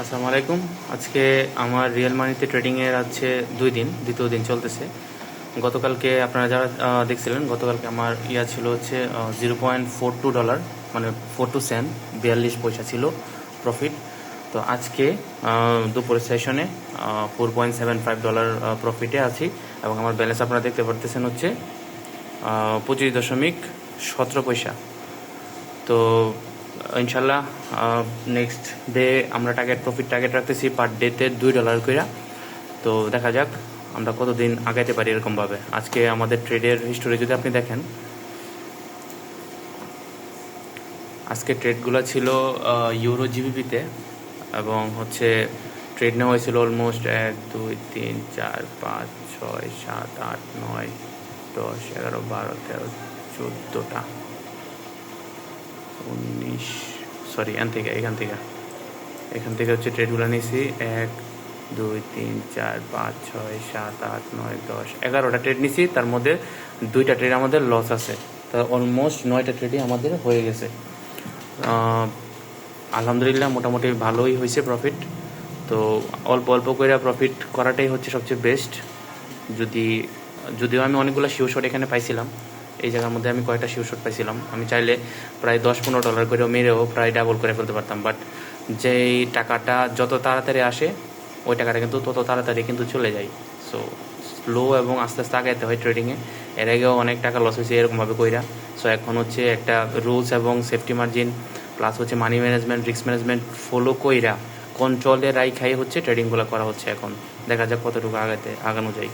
আসসালামু আলাইকুম। আজকে আমার রিয়েল মানিতে ট্রেডিংয়ের আছে 2 দিন, দ্বিতীয় দিন চলতেছে। গতকালকে আপনারা যারা দেখছিলেন, গতকালকে আমার ছিল হচ্ছে $0.42, মানে 42 সেন্ট, 42 পয়সা ছিল প্রফিট। তো আজকে দুপুরের সেশনে $4.75 প্রফিটে আছি, এবং আমার ব্যালেন্স আপনারা দেখতে পারতেছেন হচ্ছে 25.17 পয়সা। তো ইনশাল্লাহ নেক্সট ডে আমরা প্রফিট টার্গেট রাখতেছি পার ডেতে $2 করে। তো দেখা যাক আমরা কতদিন আগাইতে পারি এরকমভাবে। আজকে আমাদের ট্রেডের হিস্টোরি যদি আপনি দেখেন, আজকে ট্রেডগুলো ছিল ইউরো জিবিপিতে, এবং হচ্ছে ট্রেড নেওয়া হয়েছিল অলমোস্ট 1 2 3 4 5 6 7 8 9 10 11 12 13 14টা 19, সরি এখান থেকে হচ্ছে ট্রেডগুলো নিয়েছি 1 2 3 4 5 6 7 8 9 10 11টা ট্রেড নিয়েছি। তার মধ্যে 2টা ট্রেড আমাদের লস আছে, তা অলমোস্ট 9টা ট্রেডই আমাদের হয়ে গেছে। আলহামদুলিল্লাহ মোটামুটি ভালোই হয়েছে প্রফিট। তো অল্প অল্প করে প্রফিট করাটাই হচ্ছে সবচেয়ে বেস্ট। যদিও আমি অনেকগুলো শিওর শট এখানে পাইছিলাম, এই জায়গার মধ্যে আমি কয়েকটা শিওর শট পাইছিলাম। আমি চাইলে প্রায় $10-15 করে মেরেও প্রায় ডাবল করে ফেলতে পারতাম, বাট যেই টাকাটা যত তাড়াতাড়ি আসে ওই টাকাটা কিন্তু তত তাড়াতাড়ি কিন্তু চলে যায়। সো স্লো এবং আস্তে আস্তে আগাইতে হয় ট্রেডিংয়ে। এর আগেও অনেক টাকা লস হয়েছে এরকমভাবে কইরা। সো এখন হচ্ছে একটা রুলস এবং সেফটি মার্জিন প্লাস হচ্ছে money management, risk management follow কইরা কন্ট্রোলে রাই খাই হচ্ছে ট্রেডিংগুলো করা হচ্ছে। এখন দেখা যাক কতটুকু আগানো যায়।